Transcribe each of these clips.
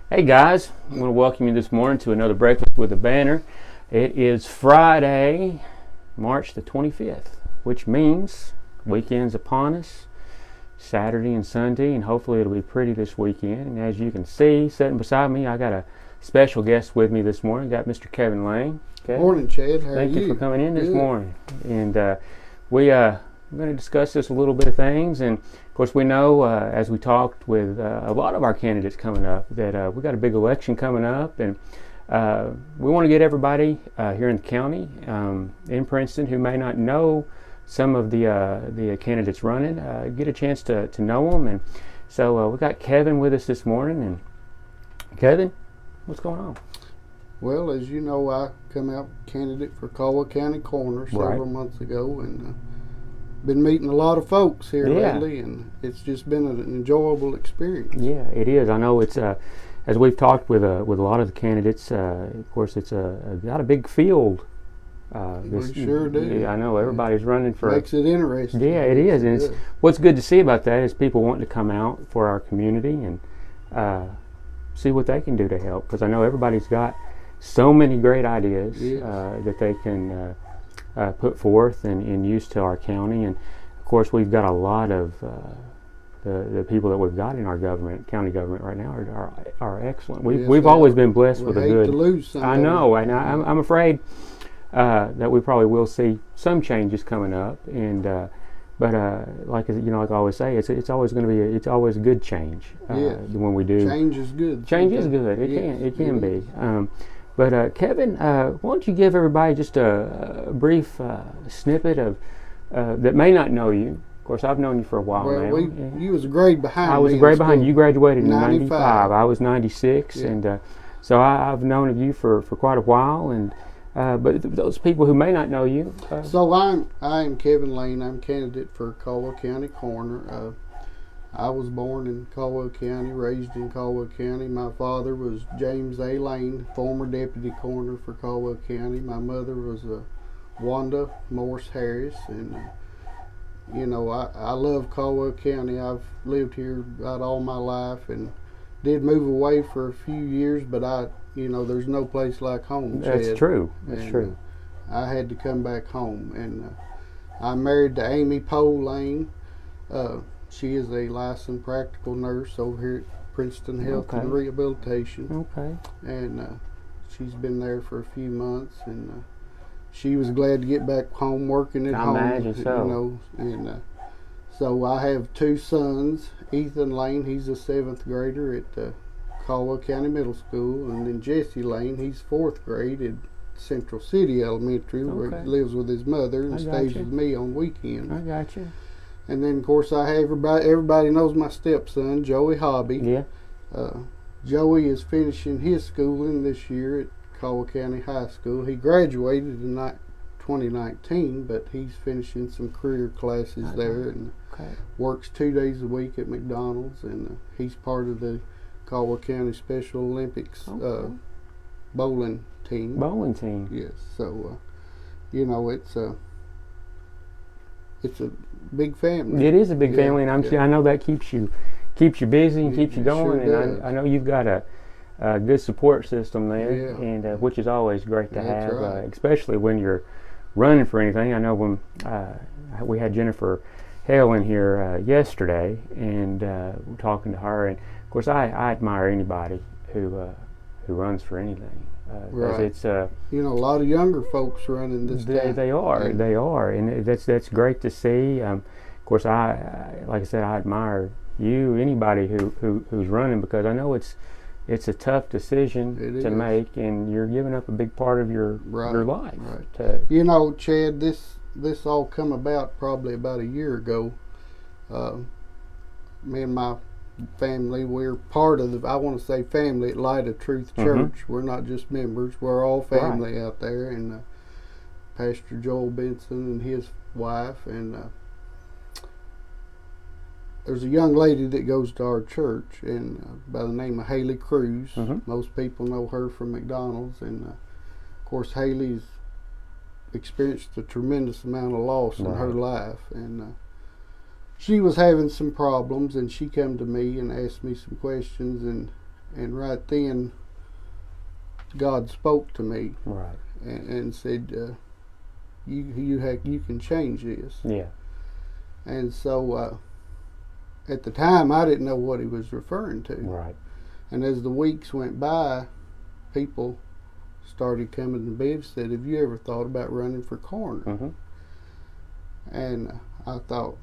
Hey guys, I want to welcome you this morning to another Breakfast with a Banner. It is Friday, March the 25th, which means weekend's upon us, Saturday and Sunday, and hopefully it'll be pretty this weekend. And as you can see, sitting beside me, I got a special guest with me this morning. Got Mr. Kevin Lane. Kevin. Morning, Chad. How are you? Thank you for coming in this morning. And we're going to discuss this a little bit of things, and of course we know as we talked with a lot of our candidates coming up that we got a big election coming up, and we want to get everybody here in the county, in Princeton, who may not know some of the candidates running, get a chance to know them. And so we got Kevin with us this morning. And Kevin, what's going on? Well, as you know, I come out candidate for Caldwell County Coroner several months ago, and been meeting a lot of folks here lately, and it's just been an enjoyable experience. Yeah, it is. I know it's as we've talked with a lot of the candidates. Of course, it's got a big field. We sure do. Yeah, I know everybody's running for. Makes it interesting. Yeah, it is, and it's what's good to see about that is people wanting to come out for our community and see what they can do to help. Because I know everybody's got so many great ideas that they can. Put forth and use to our county. And of course we've got a lot of the people that we've got in our government, county government right now are excellent. We've always been blessed with a good. To lose I know, and I'm afraid that we probably will see some changes coming up. And but like I always say, it's always going to be it's always a good change when we do. Change is good. Change is good. It can be. But Kevin, why don't you give everybody just a brief snippet of that may not know you. Of course, I've known you for a while now. You was a grade behind me. I was a grade behind you. You graduated in 95. I was 96, and so I've known of you for quite a while. And but those people who may not know you. So I'm Kevin Lane. I'm candidate for Caldwell County Coroner. I was born in Caldwell County, raised in Caldwell County. My father was James A. Lane, former deputy coroner for Caldwell County. My mother was Wanda Morse Harris, and I love Caldwell County. I've lived here about all my life, and did move away for a few years, but there's no place like home. That's Chad. True. That's true. I had to come back home, and I'm married to Amy Poe Lane. She is a licensed practical nurse over here at Princeton Health and Rehabilitation. Okay. And she's been there for a few months, and she was glad to get back home working at home. I imagine so. And so I have two sons. Ethan Lane, he's a 7th grader at Caldwell County Middle School, and then Jesse Lane, he's 4th grade at Central City Elementary, where he lives with his mother and stays with me on weekends. I got you. And then, of course, I have everybody knows my stepson, Joey Hobby. Yeah. Joey is finishing his schooling this year at Caldwell County High School. He graduated in 2019, but he's finishing some career classes there, and works 2 days a week at McDonald's, and he's part of the Caldwell County Special Olympics bowling team. Bowling team. Yes. So, it's a big family. It is a big family, and I know that keeps you busy and keeps you going. Sure and I know you've got a good support system there, and which is always great to have, especially when you're running for anything. I know when we had Jennifer Hale in here yesterday, and we're talking to her, and of course I admire anybody who runs for anything. It's a lot of younger folks running this time. They are, and that's great to see. Of course, like I said, I admire you, anybody who's running, because I know it's a tough decision to make, and you're giving up a big part of your life. Right. Chad, this all come about probably about a year ago. Me and my family, we're part of I want to say family at Light of Truth Church. We're not just members, we're all family out there, and Pastor Joel Benson and his wife, and there's a young lady that goes to our church, and by the name of Haley Cruz. Most people know her from McDonald's, and of course Haley's experienced a tremendous amount of loss in her life, and she was having some problems, and she come to me and asked me some questions, and And right then, God spoke to me Right. and said, you can change this. Yeah. And so at the time, I didn't know what he was referring to. Right. And as the weeks went by, people started coming to me and said, have you ever thought about running for coroner? Mm-hmm. And I thought,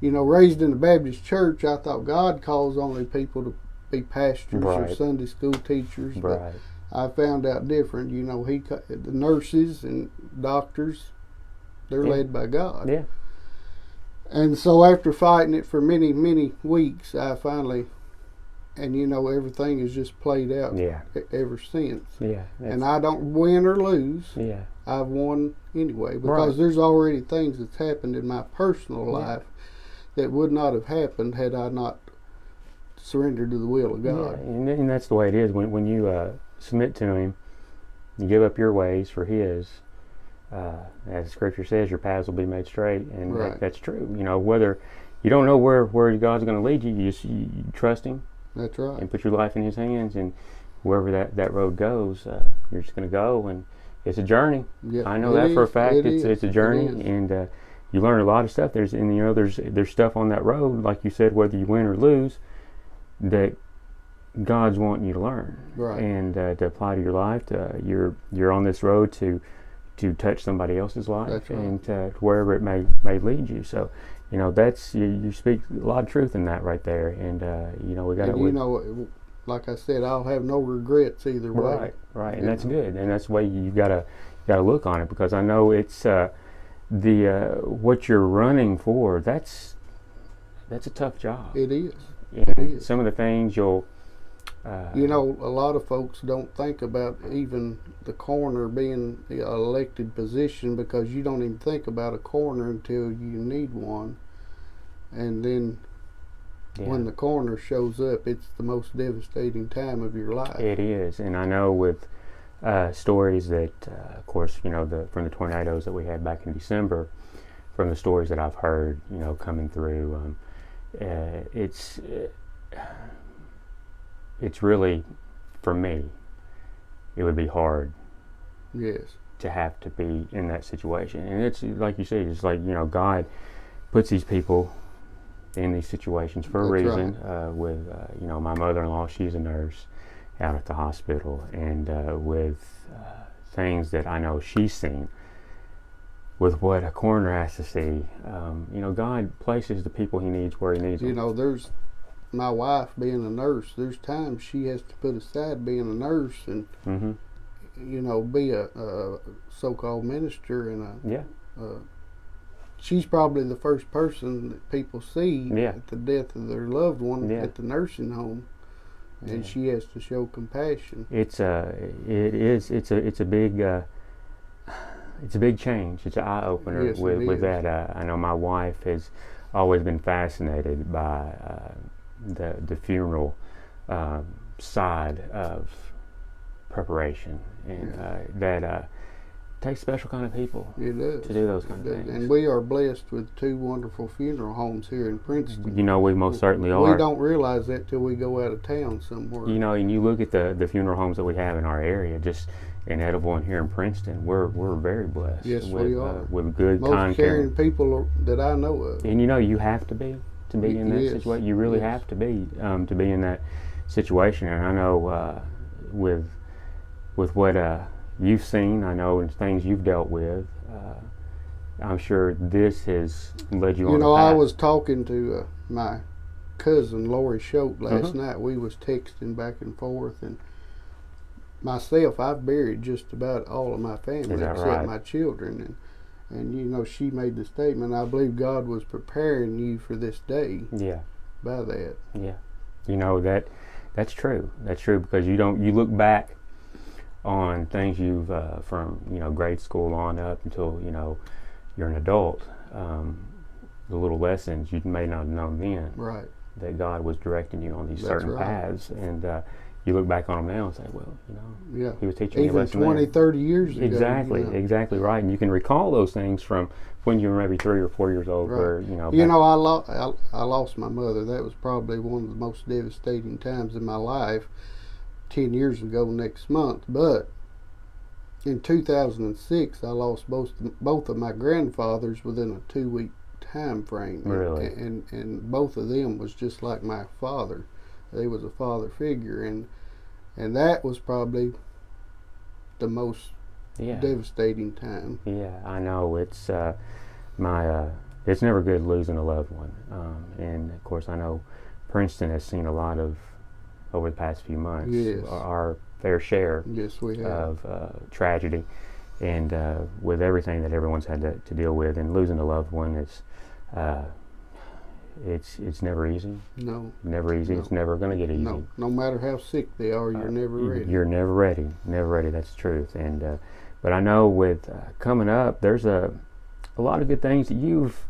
raised in a Baptist church, I thought God calls only people to be pastors or Right. Sunday school teachers. Right. But I found out different. The nurses and doctors, they're Yeah. led by God. Yeah. And so after fighting it for many, many weeks, I finally, and everything has just played out Yeah. ever since. Yeah. And I don't win or lose. Yeah. I've won anyway, because Right. there's already things that's happened in my personal Yeah. life that would not have happened had I not surrendered to the will of God. Yeah. And that's the way it is. When you submit to Him, you give up your ways for His. As the Scripture says, your paths will be made straight, and Right. that's true. Whether you don't know where God's going to lead you, you trust Him That's right. and put your life in His hands, and wherever that road goes, you're just going to go, and it's a journey. Yeah, I know that for a fact. It's a journey, It is. and you learn a lot of stuff. There's stuff on that road, like you said, whether you win or lose, that God's wanting you to learn, Right. and to apply to your life. You're on this road to touch somebody else's life, That's right. and to wherever it may lead you. So, that's you speak a lot of truth in that right there, and we got And like I said, I'll have no regrets either way. Right, and that's good, and that's the way you gotta look on it, because I know it's what you're running for. That's a tough job. It is. And it is. some of the things you'll. A lot of folks don't think about even the coroner being an elected position, because you don't even think about a coroner until you need one. And then when the coroner shows up, it's the most devastating time of your life. It is, and I know with stories that, of course, from the tornadoes that we had back in December, from the stories that I've heard, coming through, it's really, for me, it would be hard. Yes. To have to be in that situation, and it's like you say, it's like God puts these people in these situations for a reason. Right. With my mother-in-law, she's a nurse out at the hospital, and with things that I know she's seen, with what a coroner has to see, God places the people He needs where He needs them. There's my wife being a nurse. There's times she has to put aside being a nurse and be a so-called minister, and she's probably the first person that people see at the death of their loved one at the nursing home, and she has to show compassion. It's a big change. It's an eye opener. Yes, with that. I know my wife has always been fascinated by the funeral side of preparation, and that takes special kind of people. It does. To do those kind of things. And we are blessed with 2 wonderful funeral homes here in Princeton. We most certainly are. We don't realize that till we go out of town somewhere. And you look at the funeral homes that we have in our area, just in Edible and here in Princeton, we're very blessed. Yes, we are. With good, most kind, caring people that I know of. And you have to be in that situation. You really have to be in that situation. And I know with what you've seen, I know, and things you've dealt with, I'm sure this has led you on. I was talking to my cousin Lori Schote last night. We was texting back and forth, and myself, I've buried just about all of my family except my children, and she made the statement, I believe God was preparing you for this day. Yeah. By that. Yeah. That's true. That's true, because you look back on things you've from grade school on up until you're an adult. The little lessons you may not have known then. Right. That God was directing you on these certain paths, and you look back on them now and say, well, Yeah. he was teaching me a Even lesson 20, there. 30 years ago. Exactly, exactly right. And you can recall those things from when you were maybe 3 or 4 years old. Right. Where, I lost my mother. That was probably one of the most devastating times in my life 10 years ago next month. But in 2006, I lost both of my grandfathers within a 2-week time frame. Really? And both of them was just like my father. They was a father figure. And that was probably the most devastating time. Yeah, I know. It's it's never good losing a loved one. And of course, I know Princeton has seen a lot of, over the past few months, Yes. our fair share Yes, we have. of tragedy, and with everything that everyone's had to deal with, and losing a loved one is, it's never easy. No. Never easy. No. It's never going to get easy. No. No matter how sick they are, you're never ready. You're never ready. Never ready. That's the truth. And but I know with coming up, there's a lot of good things that you've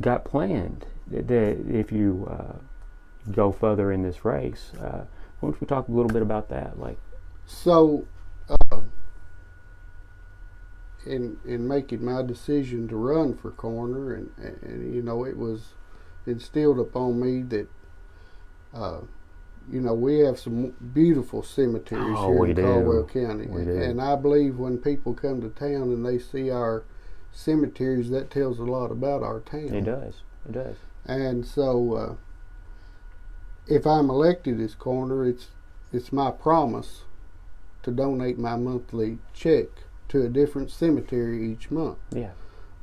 got planned. That if you go further in this race, why don't we talk a little bit about that? So, in making my decision to run for coroner, and it was instilled upon me that we have some beautiful cemeteries here in Caldwell County. We do. And I believe when people come to town and they see our cemeteries, that tells a lot about our town. It does. It does. And so, if I'm elected as coroner, it's my promise to donate my monthly check to a different cemetery each month. Yeah.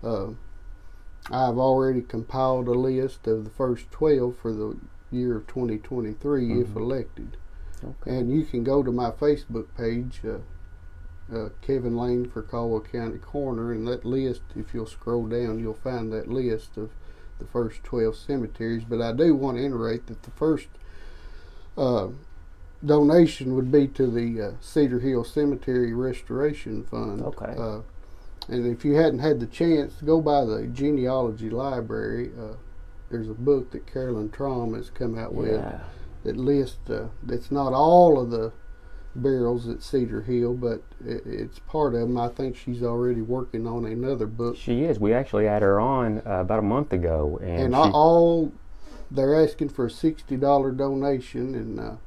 I've already compiled a list of the first 12 for the year of 2023 if elected. Okay. And you can go to my Facebook page, Kevin Lane for Caldwell County Coroner, and that list, if you'll scroll down, you'll find that list of the first 12 cemeteries. But I do want to iterate that the first donation would be to the Cedar Hill Cemetery Restoration Fund. Okay. And if you hadn't had the chance, go by the genealogy library. There's a book that Carolyn Traum has come out with that lists, that's not all of the burials at Cedar Hill, but it's part of them. I think she's already working on another book. She is. We actually had her on about a month ago. And they're asking for a $60 donation, and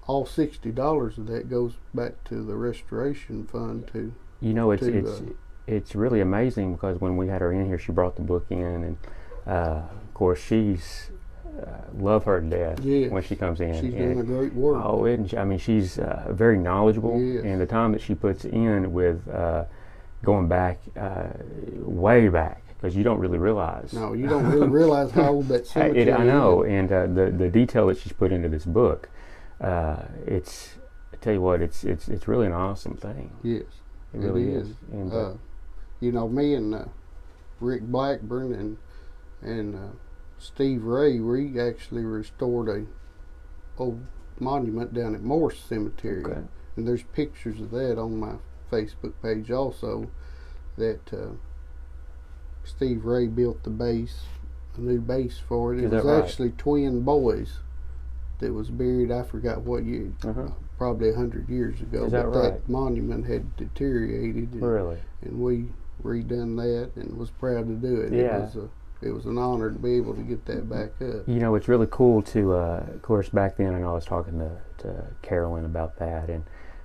all $60 of that goes back to the restoration fund to. It's really amazing, because when we had her in here, she brought the book in, and of course she's love her to death when she comes in. She's doing a great work. Oh, she's very knowledgeable, Yes. and the time that she puts in with going back, way back, because you don't really realize. No, you don't really realize how old that cemetery is. I know, and the detail that she's put into this book, I tell you what, it's really an awesome thing. Yes, it really is. And me and Rick Blackburn and Steve Ray, we actually restored a old monument down at Morse Cemetery. Okay. And there's pictures of that on my Facebook page also, that Steve Ray built the base, a new base for it. It was actually twin boys that was buried, I forgot what year, probably 100 years ago. Is that but right? That monument had deteriorated. Really? And we redone that and was proud to do it. Yeah. It was an honor to be able to get that back up. It's really cool to, of course, back then, I know I was talking to Carolyn about that, and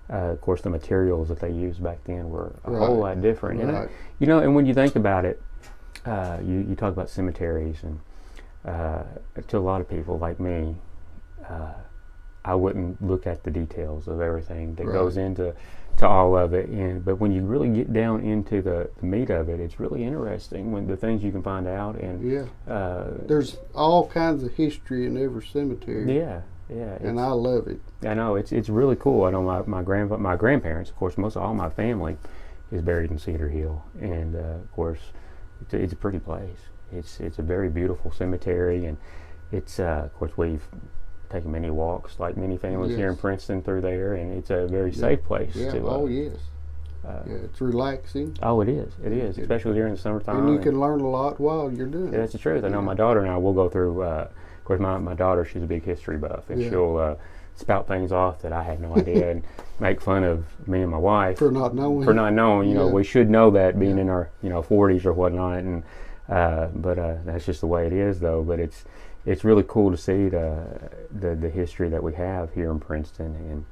of course the materials that they used back then were a whole lot different. Right. And and when you think about it, you talk about cemeteries, and to a lot of people like me, I wouldn't look at the details of everything that goes into all of it, but when you really get down into the meat of it, it's really interesting when the things you can find out. And there's all kinds of history in every cemetery. And I love it. I know it's really cool. I know my grandparents, of course, most of all my family is buried in Cedar Hill, and of course it's a pretty place. It's a very beautiful cemetery, and it's of course we've taken many walks, like many families here in Princeton, through there, and it's a very safe place. It's relaxing. Oh, it is. It is, especially during the summertime. And you can learn a lot while you're doing it. That's the truth. I know my daughter and I will go through. Of course, my daughter, she's a big history buff, and she'll spout things off that I had no idea and make fun of me and my wife For not knowing. You know, Yeah. we should know that being in our 40s or whatnot, and but that's just the way it is, though. But it's really cool to see the history that we have here in Princeton,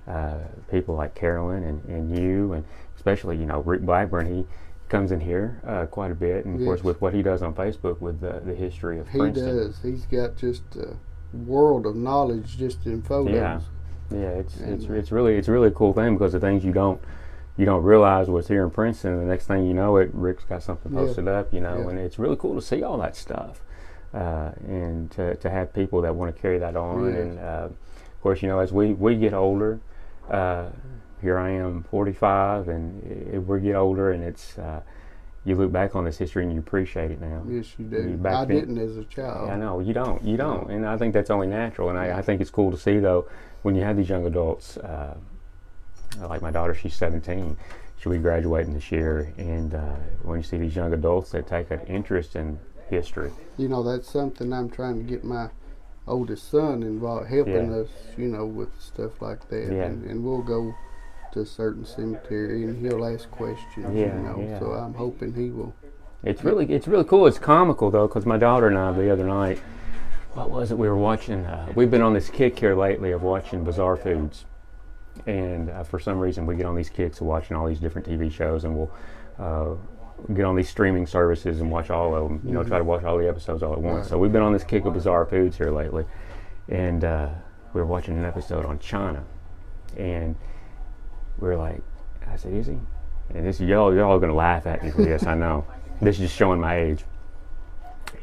and people like Carolyn and you, and especially Rick Blackburn. He comes in here quite a bit, and of course with what he does on Facebook with the history of Princeton. He does. He's got just a world of knowledge just in photos. Yeah, it's really a cool thing, because the things you don't realize what's here in Princeton, and the next thing you know, Rick's got something posted up, and it's really cool to see all that stuff, and to have people that want to carry that on, and of course, as we get older, here I am, 45, and we get older, and it's you look back on this history and you appreciate it now. Yes, you do. I didn't as a child. I know, you don't, and I think that's only natural, and I think it's cool to see, though, when you have these young adults, like my daughter, she's 17, she'll be graduating this year, and when you see these young adults that take an interest in history. That's something I'm trying to get my oldest son involved, helping us, with stuff like that, and we'll go to a certain cemetery and he'll ask questions, so I'm hoping he will. It's really cool. It's comical, though, because my daughter and I the other night, what was it we were watching? We've been on this kick here lately of watching Bizarre Foods, and for some reason we get on these kicks of watching all these different TV shows, and we'll get on these streaming services and watch all of them, try to watch all the episodes all at once. Right. So we've been on this kick of Bizarre Foods here lately, and we were watching an episode on China, and we were like, I said, is he? And this y'all are gonna laugh at me for this, I know. This is just showing my age.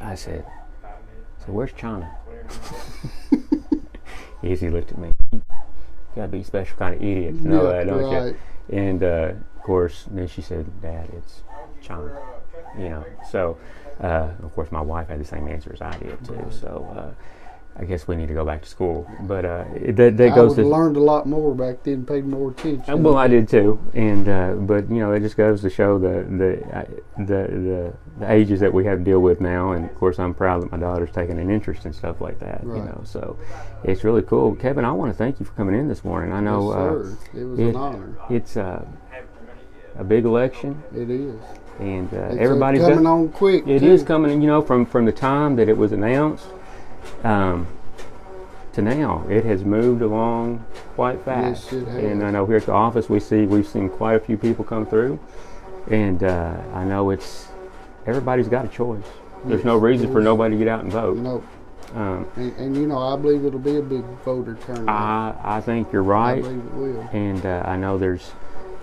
I said, so where's China? He looked at me. You gotta be a special kind of idiot to know that, don't you? And of course, then she said, Dad, it's China. So of course my wife had the same answer as I did too. So I guess we need to go back to school. But that goes to learned a lot more back then, paid more attention. Well, I did too, and but it just goes to show the ages that we have to deal with now. And of course, I'm proud that my daughter's taking an interest in stuff like that. Right. So it's really cool. Kevin, I want to thank you for coming in this morning. I know yes, sir. It was an honor. It's a big election. It is, and it's everybody's coming on quick. It is coming. From the time that it was announced. To now, it has moved along quite fast. Yes, it has. And I know here at the office we've seen quite a few people come through, and I know everybody's got a choice. There's no reason for nobody to get out and vote. Nope. And I believe it'll be a big voter turnout. I think you're right. I believe it will. And I know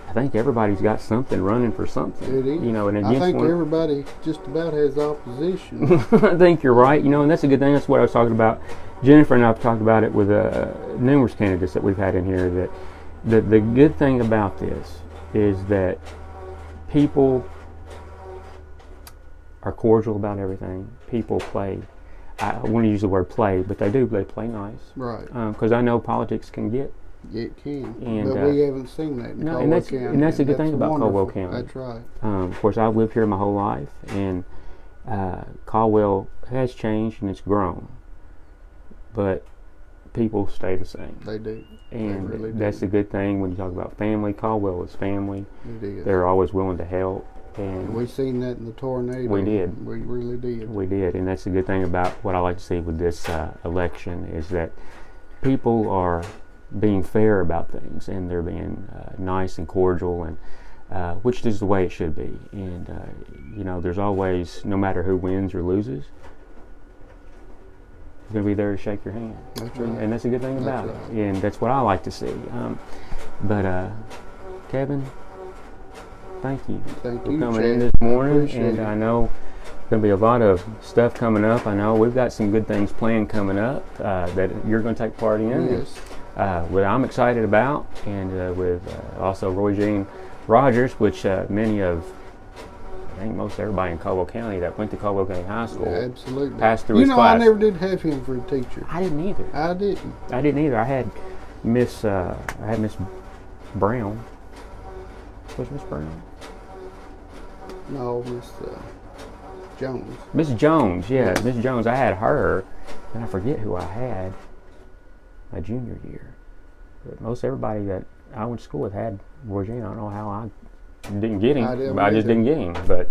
I think everybody's got something running for something. It is. And I think everybody just about has opposition. I think you're right. And that's a good thing. That's what I was talking about. Jennifer and I have talked about it with numerous candidates that we've had in here. That the good thing about this is that people are cordial about everything. People play. I want to use the word play, but they play nice. Right. Because I know politics can get. It can, and, but we haven't seen that in Caldwell County. And that's a good thing about Caldwell County. That's right. Of course, I've lived here my whole life, and Caldwell has changed and it's grown, but people stay the same. They do. And they really that's do. a good thing when you talk about family. Caldwell is family. It is. They're always willing to help. And we seen that in the tornado. We did. We really did. We did, and that's a good thing about what I like to see with this election is that people are being fair about things, and they're being nice and cordial, and which is the way it should be. And there's always, no matter who wins or loses, they're going to be there to shake your hand. That's right. And that's a good thing about it. And that's what I like to see. But Kevin, thank you for coming in this morning. And I know there's going to be a lot of stuff coming up. I know we've got some good things planned coming up that you're going to take part in. Yes. What I'm excited about, and with also Roy Jean Rogers, which I think most everybody in Caldwell County that went to Caldwell County High School absolutely passed through his class. I never did have him for a teacher. I didn't either. I didn't either. I had Miss Brown. Was Miss Brown? No, Miss Jones. Miss Jones, yeah, Miss Jones. I had her, and I forget who I had. my junior year. But most everybody that I went to school with had Roy Jean. I don't know how I didn't get him. I just didn't get him. But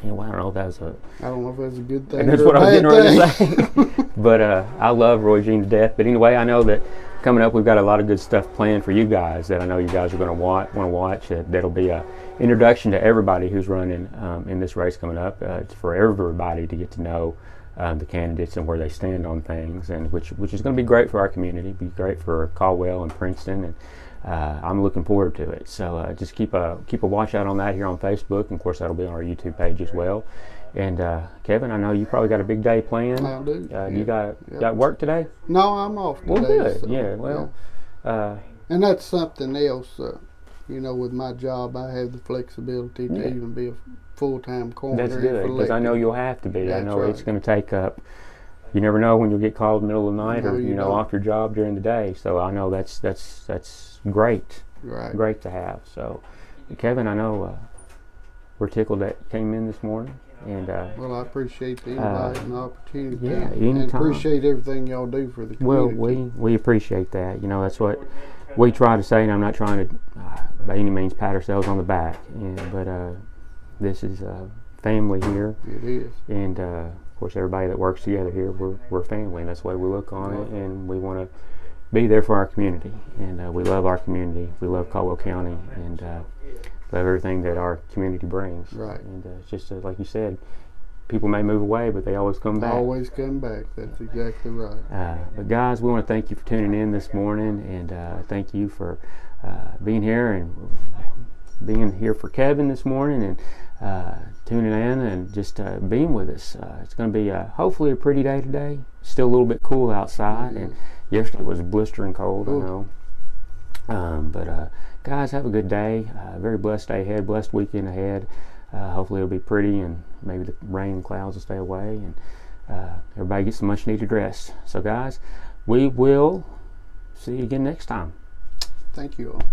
anyway, I don't know if that was I don't know if that's a good thing. and that's or what I was a getting bad ready to say. But I love Roy Jean to death. But anyway, I know that coming up, we've got a lot of good stuff planned for you guys that I know you guys are going to want to watch. That'll be a introduction to everybody who's running in this race coming up. It's for everybody to get to know the candidates and where they stand on things, and which is going to be great for our community, be great for Caldwell and Princeton, and I'm looking forward to it. So just keep a watch out on that here on Facebook, and of course that'll be on our YouTube page as well. And Kevin, I know you probably got a big day planned. I do. You got work today? No, I'm off today. Well, good. So, yeah. Well, and that's something else. With my job, I have the flexibility to even be a full-time coroner. That's good, because I know you'll have to be. That's I know right. It's going to take up. You never know when you'll get called in the middle of the night, No, or you don't. off your job during the day. So I know that's great. Right. Great to have. So, Kevin, I know we're tickled that you came in this morning, and Well, I appreciate the invite and the opportunity. yeah, and anytime. appreciate everything y'all do for the community. well, we appreciate that. That's what we try to say, and I'm not trying to by any means pat ourselves on the back, but this is family here, It is. and of course everybody that works together here, we're family, and that's the way we look on it, and we want to be there for our community, and we love our community. We love Caldwell County, and love everything that our community brings. Right. And it's just like you said, people may move away, but they always come back. Always come back. That's exactly right. But guys, we want to thank you for tuning in this morning, and thank you for being here and being here for Kevin this morning, and tuning in and just being with us. It's going to be hopefully a pretty day today. Still a little bit cool outside, and yesterday was blistering cold. Ooh. I know. But guys, have a good day. Very blessed day ahead. Blessed weekend ahead. Hopefully it'll be pretty, and maybe the rain and clouds will stay away, and everybody gets some much needed rest. So guys, we will see you again next time. Thank you all.